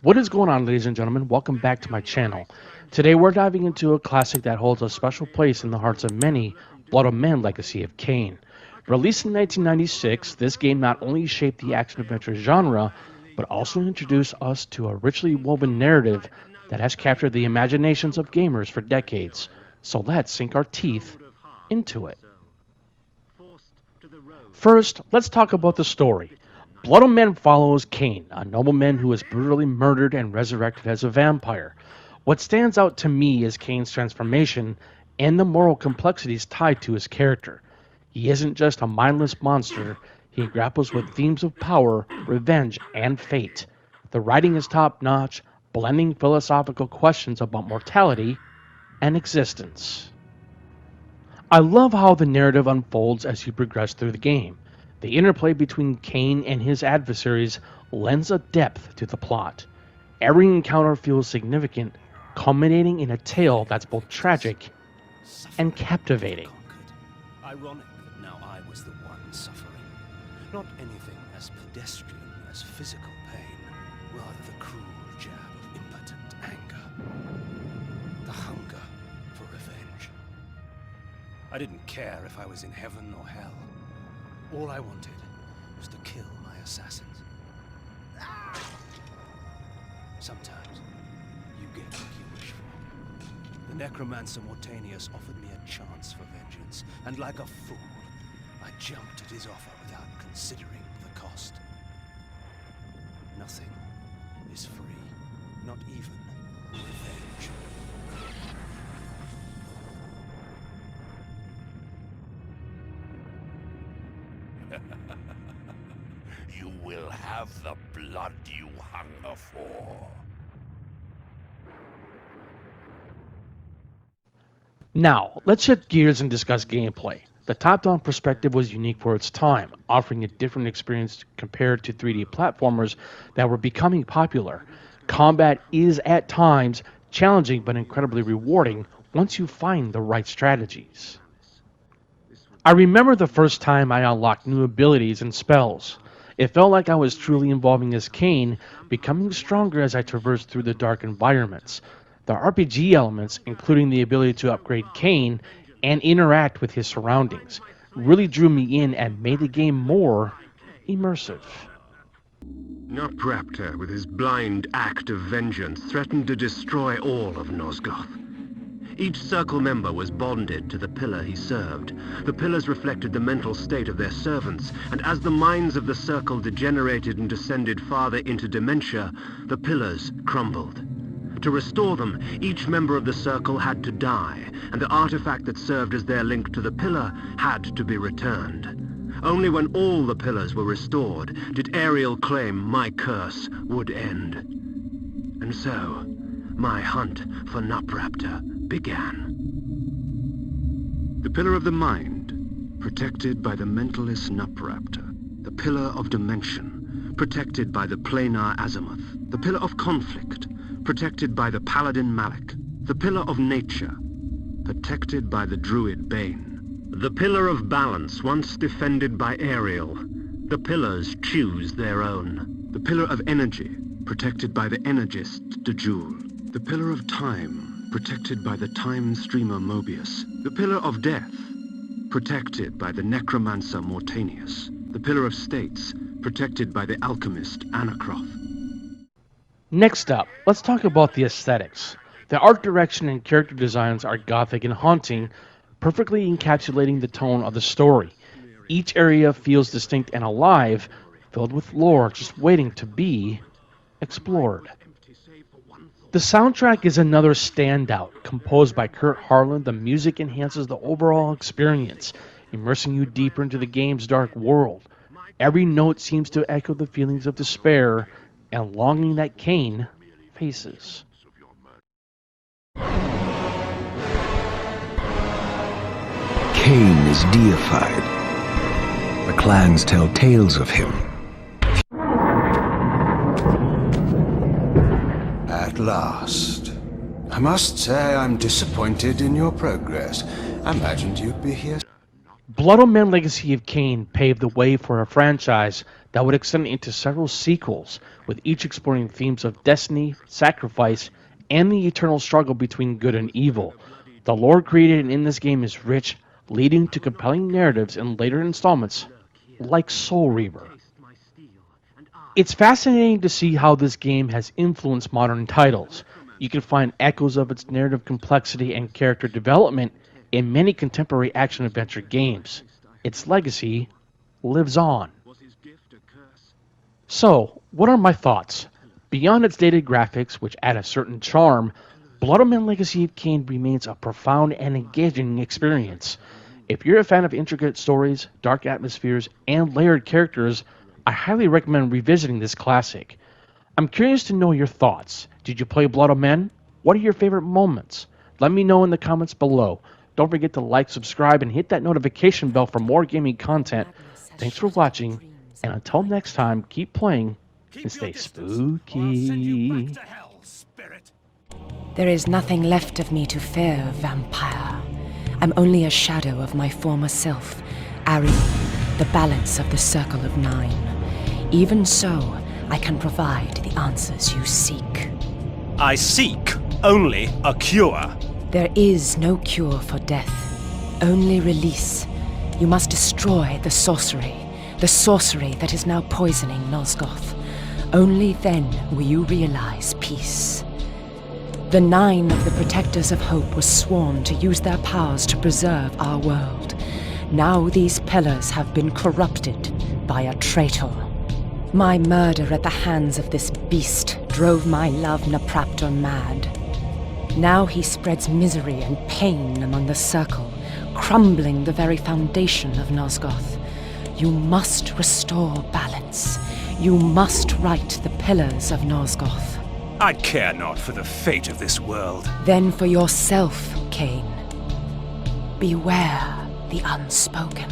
What is going on, ladies and gentlemen? Welcome back to my channel. Today we're diving into a classic that holds a special place in the hearts of many, Blood of Men Legacy of Kain. Released in 1996, this game not only shaped the action-adventure genre, but also introduced us to a richly woven narrative that has captured the imaginations of gamers for decades. So let's sink our teeth into it. First, let's talk about the story. Blood of Men follows Kain, a nobleman who is brutally murdered and resurrected as a vampire. What stands out to me is Kain's transformation and the moral complexities tied to his character. He isn't just a mindless monster, he grapples with themes of power, revenge, and fate. The writing is top notch, blending philosophical questions about mortality and existence. I love how the narrative unfolds as you progress through the game. The interplay between Kain and his adversaries lends a depth to the plot. Every encounter feels significant, culminating in a tale that's both tragic and captivating. Ironic that now I was the one suffering. Not anything as pedestrian as physical pain, rather the cruel jab of impotent anger. The hunger for revenge. I didn't care if I was in heaven or hell. All I wanted was to kill my assassins. Sometimes you get what you wish for. The necromancer Mortanius offered me a chance for vengeance, and like a fool, I jumped at his offer without considering the cost. Nothing is free, not even revenge. You will have the blood you hunger for. Now, let's shift gears and discuss gameplay. The top-down perspective was unique for its time, offering a different experience compared to 3D platformers that were becoming popular. Combat is at times challenging but incredibly rewarding once you find the right strategies. I remember the first time I unlocked new abilities and spells. It felt like I was truly evolving as Kain, becoming stronger as I traversed through the dark environments. The RPG elements, including the ability to upgrade Kain and interact with his surroundings, really drew me in and made the game more immersive. Nupraptor, with his blind act of vengeance, threatened to destroy all of Nosgoth. Each circle member was bonded to the pillar he served. The pillars reflected the mental state of their servants, and as the minds of the circle degenerated and descended farther into dementia, the pillars crumbled. To restore them, each member of the circle had to die, and the artifact that served as their link to the pillar had to be returned. Only when all the pillars were restored did Ariel claim my curse would end. And so, my hunt for Nupraptor began. The pillar of the mind, protected by the mentalist Nupraptor. The pillar of dimension, protected by the planar azimuth. The pillar of conflict, protected by the paladin Malik. The pillar of nature, protected by the druid Bane. The pillar of balance, once defended by Ariel. The pillars choose their own. The pillar of energy, protected by the energist Dejul. The pillar of time, protected by the time streamer Mobius. The pillar of death, protected by the necromancer Mortanius. The pillar of states, protected by the alchemist Anacroth. Next up, let's talk about the aesthetics. The art direction and character designs are gothic and haunting, perfectly encapsulating the tone of the story. Each area feels distinct and alive, filled with lore just waiting to be explored. The soundtrack is another standout. Composed by Kurt Harlan, the music enhances the overall experience, immersing you deeper into the game's dark world. Every note seems to echo the feelings of despair and longing that Kain faces. Kain is deified. The clans tell tales of him. At last. I must say I'm disappointed in your progress. I imagined you'd be here. Blood of Men Legacy of Kain paved the way for a franchise that would extend into several sequels, with each exploring themes of destiny, sacrifice, and the eternal struggle between good and evil. The lore created in this game is rich, leading to compelling narratives in later installments, like Soul Reaver. It's fascinating to see how this game has influenced modern titles. You can find echoes of its narrative complexity and character development in many contemporary action-adventure games. Its legacy lives on. So, what are my thoughts? Beyond its dated graphics, which add a certain charm, Blood Omen Legacy of Kain remains a profound and engaging experience. If you're a fan of intricate stories, dark atmospheres, and layered characters, I highly recommend revisiting this classic. I'm curious to know your thoughts. Did you play Blood Omen? What are your favorite moments? Let me know in the comments below. Don't forget to like, subscribe, and hit that notification bell for more gaming content. Thanks for watching, and until next time, keep playing and stay spooky. There is nothing left of me to fear, vampire. I'm only a shadow of my former self, Ari, the balance of the Circle of Nine. Even so, I can provide the answers you seek. I seek only a cure. There is no cure for death, only release. You must destroy the sorcery that is now poisoning Nosgoth. Only then will you realize peace. The 9 of the Protectors of Hope were sworn to use their powers to preserve our world. Now these pillars have been corrupted by a traitor. My murder at the hands of this beast drove my love Napraptor mad. Now he spreads misery and pain among the Circle, crumbling the very foundation of Nosgoth. You must restore balance. You must right the pillars of Nosgoth. I care not for the fate of this world. Then for yourself, Kain. Beware the unspoken.